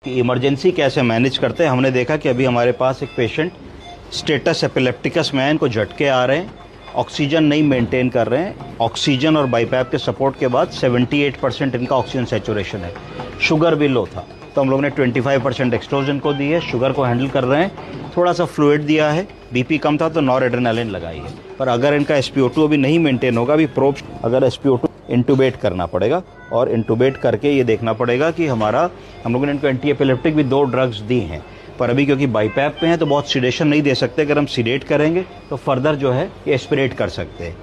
कि इमरजेंसी कैसे मैनेज करते हैं। हमने देखा कि अभी हमारे पास एक पेशेंट स्टेटस एपिलेप्टिकस में है, इनको झटके आ रहे हैं, ऑक्सीजन नहीं मेंटेन कर रहे हैं। ऑक्सीजन और बाईपैप के सपोर्ट के बाद 78% इनका ऑक्सीजन सैचुरेशन है। शुगर भी लो था, तो हम लोग ने 25% एक्सट्रोजन को दी है, शुगर को हैंडल कर रहे हैं। थोड़ा सा फ्लूइड दिया है, बीपी कम था तो नॉरएड्रेनालिन लगाई है। पर अगर इनका SpO2 अभी नहीं मेंटेन होगा, अभी प्रोब अगर SpO2 इंटूबेट करना पड़ेगा, और इंटूबेट करके ये देखना पड़ेगा कि हम लोगों ने इनको एंटी एपिलेप्टिक भी 2 ड्रग्स दी हैं, पर अभी क्योंकि बाईपैप पे हैं तो बहुत सीडेशन नहीं दे सकते। अगर हम सीडेट करेंगे तो फर्दर जो है ये एस्पिरेट कर सकते हैं।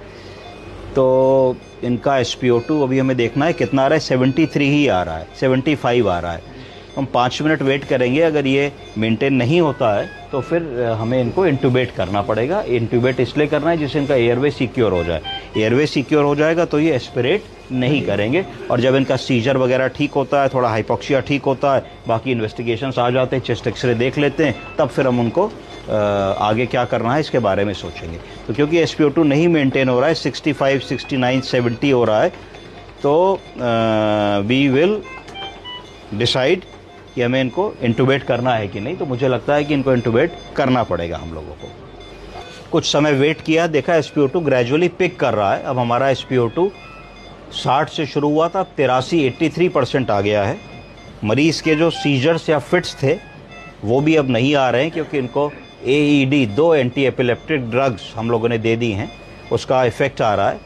तो इनका SpO2 अभी हमें देखना है कितना आ रहा है, 73 ही आ रहा है, 75 आ रहा है। हम 5 मिनट वेट करेंगे, अगर ये मेंटेन नहीं होता है तो फिर हमें इनको इंटूबेट करना पड़ेगा। इंटूबेट इसलिए करना है जिससे इनका एयरवे सिक्योर हो जाए। एयरवे सिक्योर हो जाएगा तो ये एस्पिरेट नहीं करेंगे, और जब इनका सीजर वगैरह ठीक होता है, थोड़ा हाइपोक्सिया ठीक होता है, बाकी इन्वेस्टिगेशंस आ जाते हैं, चेस्ट एक्सरे देख लेते हैं, तब फिर हम उनको आगे क्या करना है इसके बारे में सोचेंगे। तो क्योंकि SpO2 नहीं मेंटेन हो रहा है, 65, 69, 70 हो रहा है, तो वी विल डिसाइड कि हमें इनको इंटूबेट करना है कि नहीं। तो मुझे लगता है कि इनको इंटूबेट करना पड़ेगा हम लोगों को। कुछ समय वेट किया, देखा SpO2 ग्रेजुअली पिक कर रहा है। अब हमारा SpO2 60 से शुरू हुआ था, अब 83% आ गया है। मरीज़ के जो सीजर्स या फिट्स थे वो भी अब नहीं आ रहे हैं, क्योंकि इनको AED 2 एंटी एपिलेप्टिक ड्रग्स हम लोगों ने दे दी हैं, उसका इफ़ेक्ट आ रहा है।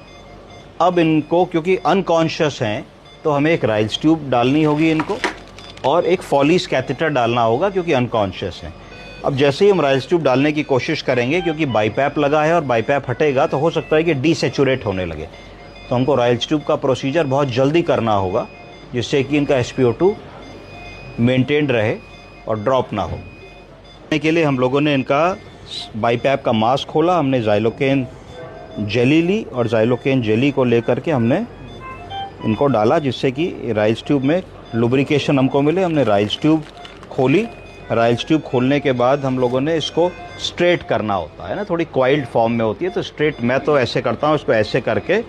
अब इनको क्योंकि अनकॉन्शियस हैं तो हमें एक राइल्स ट्यूब डालनी होगी इनको, और एक फॉलीस कैथेटर डालना होगा क्योंकि अनकॉन्शियस हैं। अब जैसे ही हम राइल्स ट्यूब डालने की कोशिश करेंगे, क्योंकि बाईपैप लगा है और बाईपैप हटेगा तो हो सकता है कि डीसेचुरेट होने लगे, तो हमको राइल्स ट्यूब का प्रोसीजर बहुत जल्दी करना होगा, जिससे कि इनका SpO2 मेंटेन रहे और ड्रॉप ना हो। के लिए हम लोगों ने इनका बाईपैप का मास्क खोला, हमने ज़ाइलोकेन जेली ली, और ज़ाइलोकेन जेली को लेकर के हमने इनको डाला, जिससे कि राइल्स ट्यूब में लुब्रिकेशन हमको मिले। हमने राइल्स ट्यूब खोली। राइल्स ट्यूब खोलने के बाद हम लोगों ने इसको स्ट्रेट करना होता है ना, थोड़ी क्वाइल्ड फॉर्म में होती है, तो स्ट्रेट मैं तो ऐसे करता हूँ, इसको ऐसे करके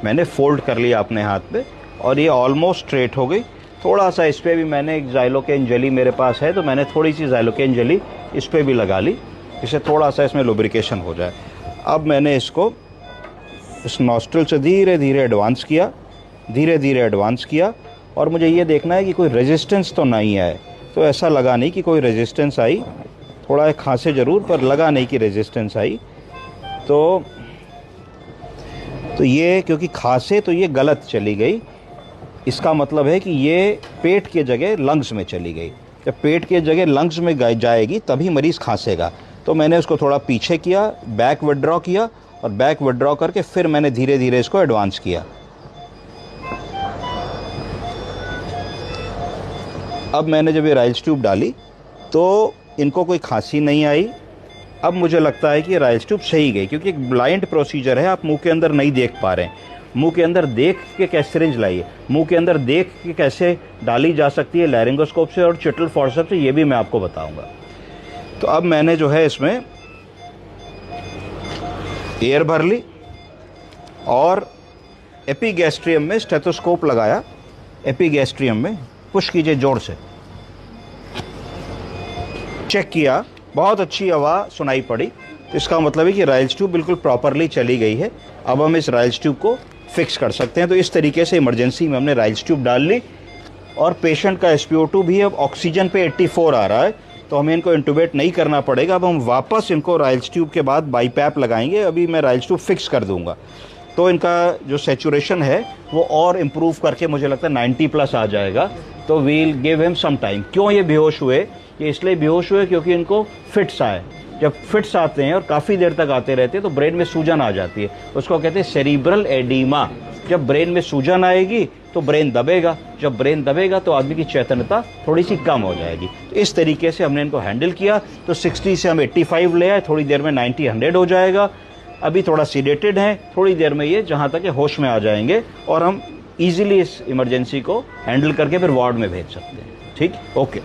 मैंने फोल्ड कर लिया अपने हाथ पे, और ये ऑलमोस्ट स्ट्रेट हो गई। थोड़ा सा इस पर भी मैंने एक ज़ाइलोकेन जेली मेरे पास है, तो मैंने थोड़ी सी ज़ाइलोकेन जेली इस पर भी लगा ली, जिससे थोड़ा सा इसमें लुब्रिकेशन हो जाए। अब मैंने इसको इस नॉस्ट्रिल से धीरे धीरे एडवांस किया, और मुझे ये देखना है कि कोई रेजिस्टेंस तो नहीं आए। तो ऐसा लगा नहीं कि कोई रेजिस्टेंस आई, थोड़ा खांसे ज़रूर, पर लगा नहीं कि रेजिस्टेंस आई। तो ये क्योंकि खांसे तो ये गलत चली गई, इसका मतलब है कि ये पेट के जगह लंग्स में चली गई। जब पेट के जगह लंग्स में जाएगी तभी मरीज़ खांसेगा। तो मैंने उसको थोड़ा पीछे किया, बैक विड्रॉ किया, और बैक विड्रॉ करके फिर मैंने धीरे धीरे इसको एडवांस किया। अब मैंने जब ये राइल्स ट्यूब डाली तो इनको कोई खांसी नहीं आई। अब मुझे लगता है कि राइल्स ट्यूब सही गई, क्योंकि एक ब्लाइंड प्रोसीजर है, आप मुंह के अंदर नहीं देख पा रहे हैं। मुंह के अंदर देख के कैसे सिरिंज लाइए, मुंह के अंदर देख के कैसे डाली जा सकती है लैरिंगोस्कोप से और चिटल फॉर्सेप्स से, ये भी मैं आपको बताऊंगा। तो अब मैंने जो है इसमें एयर भर ली, और एपिगैस्ट्रियम में स्टेथोस्कोप लगाया। एपिगैस्ट्रियम में पुश कीजिए जोर से, चेक किया, बहुत अच्छी आवाज़ सुनाई पड़ी। तो इसका मतलब है कि राइल्स ट्यूब बिल्कुल प्रॉपरली चली गई है। अब हम इस राइल्स ट्यूब को फिक्स कर सकते हैं। तो इस तरीके से इमरजेंसी में हमने राइल्स ट्यूब डाल ली, और पेशेंट का SpO2 भी अब ऑक्सीजन पे 84 आ रहा है, तो हमें इनको इंटूबेट नहीं करना पड़ेगा। अब हम वापस इनको राइल्स ट्यूब के बाद बाईपैप लगाएंगे। अभी मैं राइल्स ट्यूब फिक्स कर दूंगा, तो इनका जो सैचुरेशन है वो और इम्प्रूव करके मुझे लगता है 90+ आ जाएगा। तो we'll give him some time. क्यों ये बेहोश हुए? ये इसलिए बेहोश हुए क्योंकि इनको फिट्स आए। जब फिट्स आते हैं और काफ़ी देर तक आते रहते हैं तो ब्रेन में सूजन आ जाती है, उसको कहते हैं सेरिब्रल एडीमा। जब ब्रेन में सूजन आएगी तो ब्रेन दबेगा, जब ब्रेन दबेगा तो आदमी की चेतनता थोड़ी सी कम हो जाएगी। तो इस तरीके से हमने इनको हैंडल किया। तो 60 से हम 85 ले आए, थोड़ी देर में 90-100 हो जाएगा। अभी थोड़ा सीडेटेड है, थोड़ी देर में ये जहाँ तक होश में आ जाएंगे, और हम ईजिली इस इमरजेंसी को हैंडल करके फिर वार्ड में भेज सकते हैं। ठीक, ओके।